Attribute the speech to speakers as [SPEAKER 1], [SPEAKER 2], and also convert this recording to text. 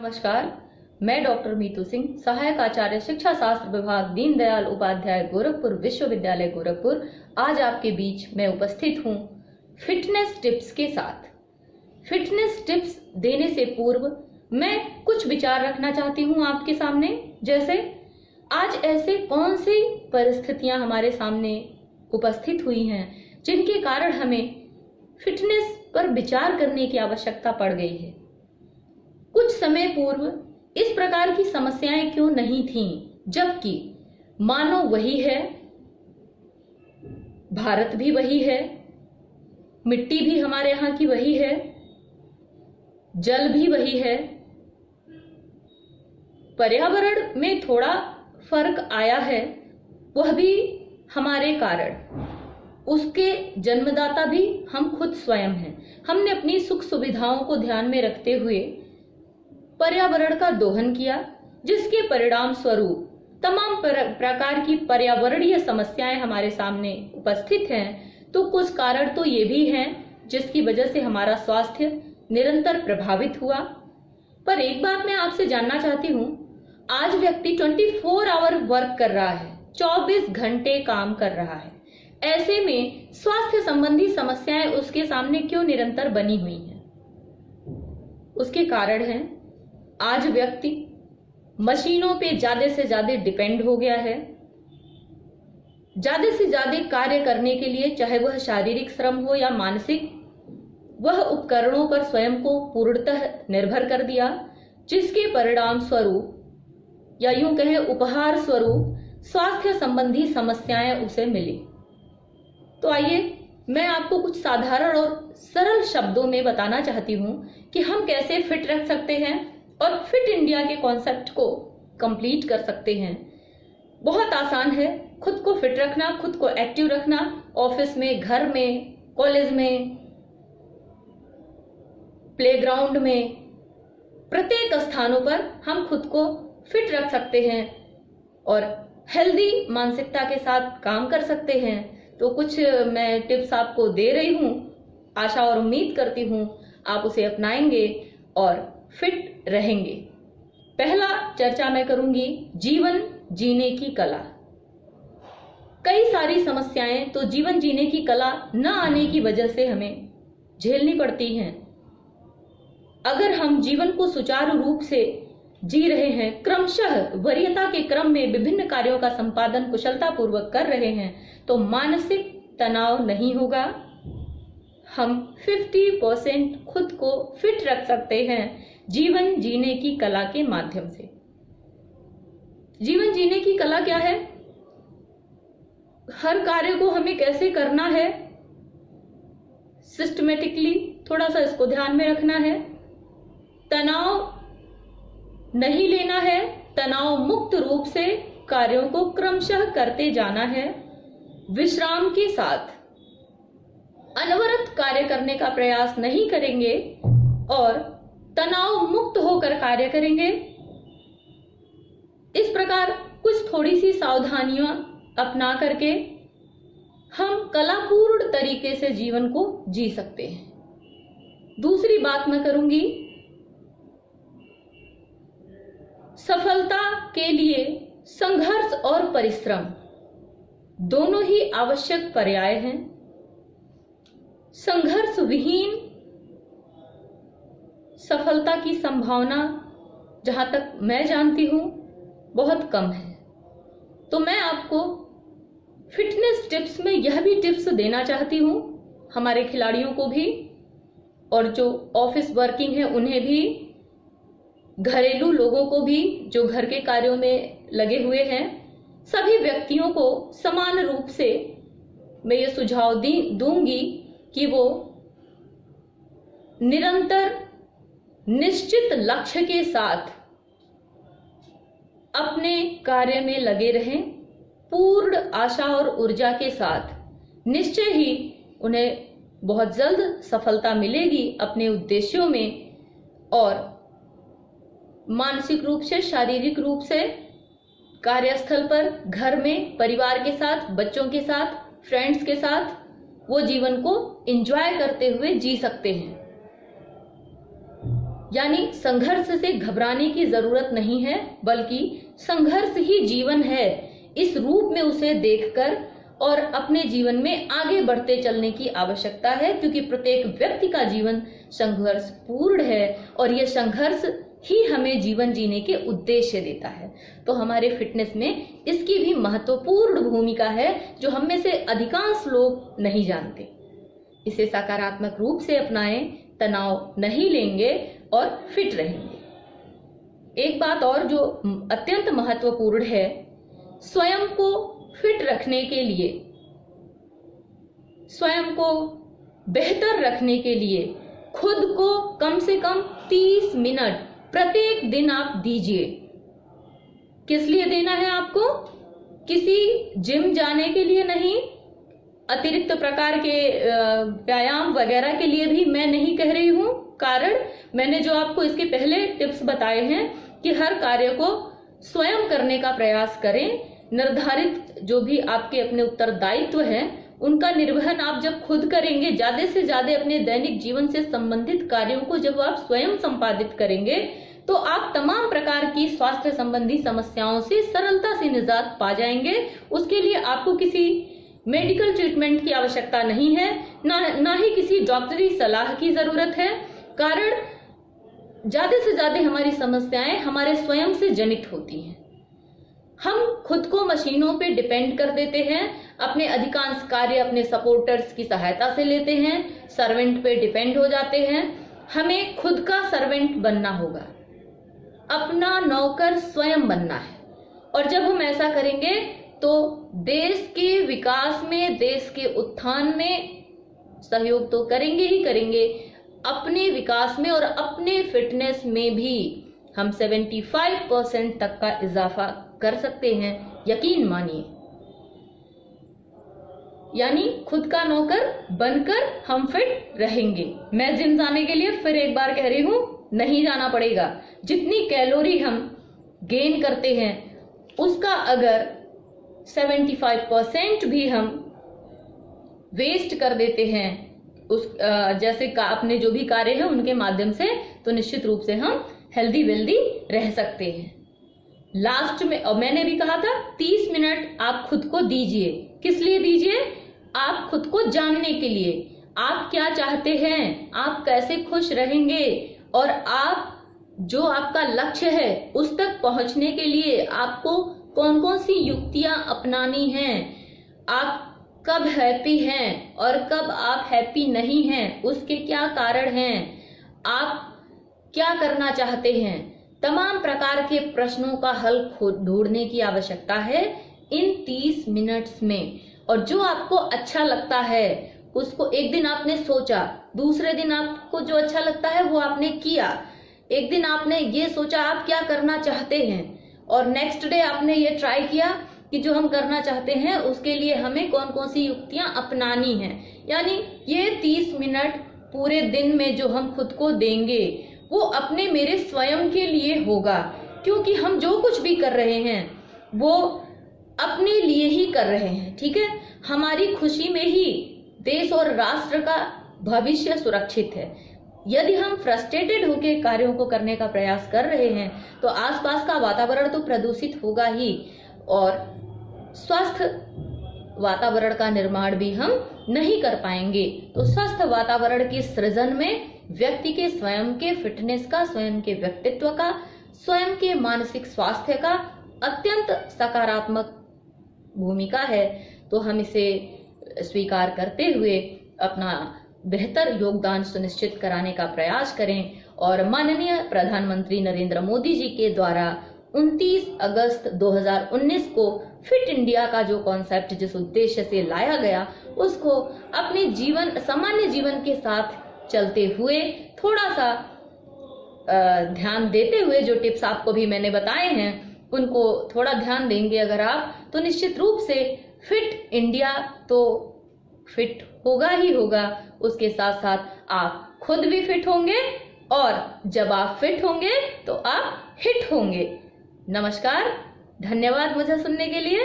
[SPEAKER 1] नमस्कार, मैं डॉक्टर मीतू सिंह, सहायक आचार्य शिक्षा शास्त्र विभाग, दीनदयाल उपाध्याय गोरखपुर विश्वविद्यालय गोरखपुर। आज आपके बीच मैं उपस्थित हूँ फिटनेस टिप्स के साथ। फिटनेस टिप्स देने से पूर्व मैं कुछ विचार रखना चाहती हूँ आपके सामने। जैसे आज ऐसे कौन सी परिस्थितियां हमारे सामने उपस्थित हुई हैं जिनके कारण हमें फिटनेस पर विचार करने की आवश्यकता पड़ गई है। कुछ समय पूर्व इस प्रकार की समस्याएं क्यों नहीं थीं, जबकि मानो वही है, भारत भी वही है, मिट्टी भी हमारे यहाँ की वही है, जल भी वही है, पर्यावरण में थोड़ा फर्क आया है, वह भी हमारे कारण। उसके जन्मदाता भी हम खुद स्वयं हैं। हमने अपनी सुख सुविधाओं को ध्यान में रखते हुए पर्यावरण का दोहन किया, जिसके परिणाम स्वरूप तमाम प्रकार की पर्यावरणीय समस्याएं हमारे सामने उपस्थित हैं। तो कुछ कारण तो ये भी हैं जिसकी वजह से हमारा स्वास्थ्य निरंतर प्रभावित हुआ। पर एक बात मैं आपसे जानना चाहती हूँ, आज व्यक्ति 24 आवर वर्क कर रहा है, 24 घंटे काम कर रहा है। ऐसे में स्वास्थ्य संबंधी समस्याएं उसके सामने क्यों निरंतर बनी हुई हैं? उसके कारण हैं, आज व्यक्ति मशीनों पे ज्यादा से ज्यादा डिपेंड हो गया है। ज्यादा से ज्यादा कार्य करने के लिए, चाहे वह शारीरिक श्रम हो या मानसिक, वह उपकरणों पर स्वयं को पूर्णतः निर्भर कर दिया, जिसके परिणाम स्वरूप या यूं कहें उपहार स्वरूप स्वास्थ्य संबंधी समस्याएं उसे मिली। तो आइए मैं आपको कुछ साधारण और सरल शब्दों में बताना चाहती हूं कि हम कैसे फिट रख सकते हैं और फिट इंडिया के कॉन्सेप्ट को कंप्लीट कर सकते हैं। बहुत आसान है खुद को फिट रखना, खुद को एक्टिव रखना। ऑफिस में, घर में, कॉलेज में, प्लेग्राउंड में, प्रत्येक स्थानों पर हम खुद को फिट रख सकते हैं और हेल्दी मानसिकता के साथ काम कर सकते हैं। तो कुछ मैं टिप्स आपको दे रही हूं, आशा और उम्मीद करती हूं आप उसे अपनाएंगे और फिट रहेंगे। पहला चर्चा मैं करूंगी जीवन जीने की कला। कई सारी समस्याएं तो जीवन जीने की कला न आने की वजह से हमें झेलनी पड़ती हैं। अगर हम जीवन को सुचारू रूप से जी रहे हैं, क्रमशः वरीयता के क्रम में विभिन्न कार्यों का संपादन कुशलतापूर्वक कर रहे हैं, तो मानसिक तनाव नहीं होगा। हम 50% खुद को फिट रख सकते हैं जीवन जीने की कला के माध्यम से। जीवन जीने की कला क्या है? हर कार्य को हमें कैसे करना है, सिस्टमेटिकली, थोड़ा सा इसको ध्यान में रखना है। तनाव नहीं लेना है, तनाव मुक्त रूप से कार्यों को क्रमशः करते जाना है। विश्राम के साथ अनवरत कार्य करने का प्रयास नहीं करेंगे और तनाव मुक्त होकर कार्य करेंगे। इस प्रकार कुछ थोड़ी सी सावधानियां अपना करके हम कलापूर्ण तरीके से जीवन को जी सकते हैं। दूसरी बात मैं करूंगी, सफलता के लिए संघर्ष और परिश्रम दोनों ही आवश्यक पर्याय हैं। संघर्ष विहीन सफलता की संभावना, जहां तक मैं जानती हूं, बहुत कम है। तो मैं आपको फिटनेस टिप्स में यह भी टिप्स देना चाहती हूं, हमारे खिलाड़ियों को भी और जो ऑफिस वर्किंग है उन्हें भी, घरेलू लोगों को भी जो घर के कार्यों में लगे हुए हैं, सभी व्यक्तियों को समान रूप से मैं ये सुझाव दूंगी कि वो निरंतर निश्चित लक्ष्य के साथ अपने कार्य में लगे रहें, पूर्ण आशा और ऊर्जा के साथ। निश्चय ही उन्हें बहुत जल्द सफलता मिलेगी अपने उद्देश्यों में, और मानसिक रूप से, शारीरिक रूप से, कार्यस्थल पर, घर में, परिवार के साथ, बच्चों के साथ, फ्रेंड्स के साथ वो जीवन को एंजॉय करते हुए जी सकते हैं। यानी संघर्ष से घबराने की जरूरत नहीं है, बल्कि संघर्ष ही जीवन है, इस रूप में उसे देखकर और अपने जीवन में आगे बढ़ते चलने की आवश्यकता है, क्योंकि प्रत्येक व्यक्ति का जीवन संघर्ष पूर्ण है और यह संघर्ष ही हमें जीवन जीने के उद्देश्य देता है। तो हमारे फिटनेस में इसकी भी महत्वपूर्ण भूमिका है, जो हम में से अधिकांश लोग नहीं जानते। इसे सकारात्मक रूप से अपनाएं, तनाव नहीं लेंगे और फिट रहेंगे। एक बात और जो अत्यंत महत्वपूर्ण है, स्वयं को फिट रखने के लिए, स्वयं को बेहतर रखने के लिए खुद को कम से कम 30 मिनट प्रत्येक दिन आप दीजिए। किस लिए देना है आपको? किसी जिम जाने के लिए नहीं, अतिरिक्त प्रकार के व्यायाम वगैरह के लिए भी मैं नहीं कह रही हूं। कारण मैंने जो आपको इसके पहले टिप्स बताए हैं कि हर कार्य को स्वयं करने का प्रयास करें। निर्धारित जो भी आपके अपने उत्तरदायित्व हैं, उनका निर्वहन आप जब खुद करेंगे, ज्यादा से ज्यादा अपने दैनिक जीवन से संबंधित कार्यों को जब आप स्वयं संपादित करेंगे, तो आप तमाम प्रकार की स्वास्थ्य संबंधी समस्याओं से सरलता से निजात पा जाएंगे। उसके लिए आपको किसी मेडिकल ट्रीटमेंट की आवश्यकता नहीं है, ना ही किसी डॉक्टरी सलाह की जरूरत है। कारण ज्यादा से ज्यादा हमारी समस्याएं हमारे स्वयं से जनित होती हैं। हम खुद को मशीनों पे डिपेंड कर देते हैं, अपने अधिकांश कार्य अपने सपोर्टर्स की सहायता से लेते हैं, सर्वेंट पे डिपेंड हो जाते हैं। हमें खुद का सर्वेंट बनना होगा, अपना नौकर स्वयं बनना है। और जब हम ऐसा करेंगे तो देश के विकास में, देश के उत्थान में सहयोग तो करेंगे ही करेंगे, अपने विकास में और अपने फिटनेस में भी हम 75% तक का इजाफा कर सकते हैं, यकीन मानिए। यानी खुद का नौकर बनकर हम फिट रहेंगे। मैं जिम जाने के लिए फिर एक बार कह रही हूं, नहीं जाना पड़ेगा। जितनी कैलोरी हम गेन करते हैं उसका अगर 75% भी हम वेस्ट कर देते हैं उस जैसे अपने जो भी कार्य है उनके माध्यम से, तो निश्चित रूप से हम हेल्दी वेल्दी रह सकते हैं। लास्ट में मैंने भी कहा था 30 मिनट आप खुद को दीजिए। किस लिए दीजिए? आप खुद को जानने के लिए। आप क्या चाहते हैं, आप कैसे खुश रहेंगे, और आप जो आपका लक्ष्य है उस तक पहुंचने के लिए आपको कौन कौन सी युक्तियां अपनानी हैं, आप कब हैप्पी हैं और कब आप हैप्पी नहीं हैं, उसके क्या कारण हैं, आप क्या करना चाहते हैं, तमाम प्रकार के प्रश्नों का हल ढूंढने की आवश्यकता है इन 30 मिनट्स में। और जो आपको अच्छा लगता है उसको एक दिन आपने सोचा, दूसरे दिन आपको जो अच्छा लगता है वो आपने किया, एक दिन आपने ये सोचा आप क्या करना चाहते हैं, और नेक्स्ट डे आपने ये ट्राई किया कि जो हम करना चाहते हैं उसके लिए हमें कौन कौन सी युक्तियां अपनानी हैं। यानी ये 30 मिनट पूरे दिन में जो हम खुद को देंगे वो अपने मेरे स्वयं के लिए होगा, क्योंकि हम जो कुछ भी कर रहे हैं वो अपने लिए ही कर रहे हैं। ठीक है, हमारी खुशी में ही देश और राष्ट्र का भविष्य सुरक्षित है। यदि हम फ्रस्ट्रेटेड होकर कार्यों को करने का प्रयास कर रहे हैं तो आसपास का वातावरण तो प्रदूषित होगा ही, और स्वस्थ वातावरण का निर्माण भी हम नहीं कर पाएंगे। तो स्वस्थ वातावरण के सृजन में व्यक्ति के स्वयं के फिटनेस का, स्वयं के व्यक्तित्व का, स्वयं के मानसिक स्वास्थ्य का अत्यंत सकारात्मक भूमिका है। तो हम इसे स्वीकार करते हुए अपना बेहतर योगदान सुनिश्चित कराने का प्रयास करें, और माननीय प्रधानमंत्री नरेंद्र मोदी जी के द्वारा 29 अगस्त 2019 को फिट इंडिया का जो कॉन्सेप्ट जिस उद्देश्य से लाया गया उसको अपने जीवन, सामान्य जीवन के साथ चलते हुए थोड़ा सा ध्यान देते हुए जो टिप्स आपको भी मैंने बताए हैं उनको थोड़ा ध्यान देंगे अगर आप, तो निश्चित रूप से फिट इंडिया तो फिट होगा ही होगा, उसके साथ साथ आप खुद भी फिट होंगे, और जब आप फिट होंगे तो आप हिट होंगे। नमस्कार, धन्यवाद मुझे सुनने के लिए।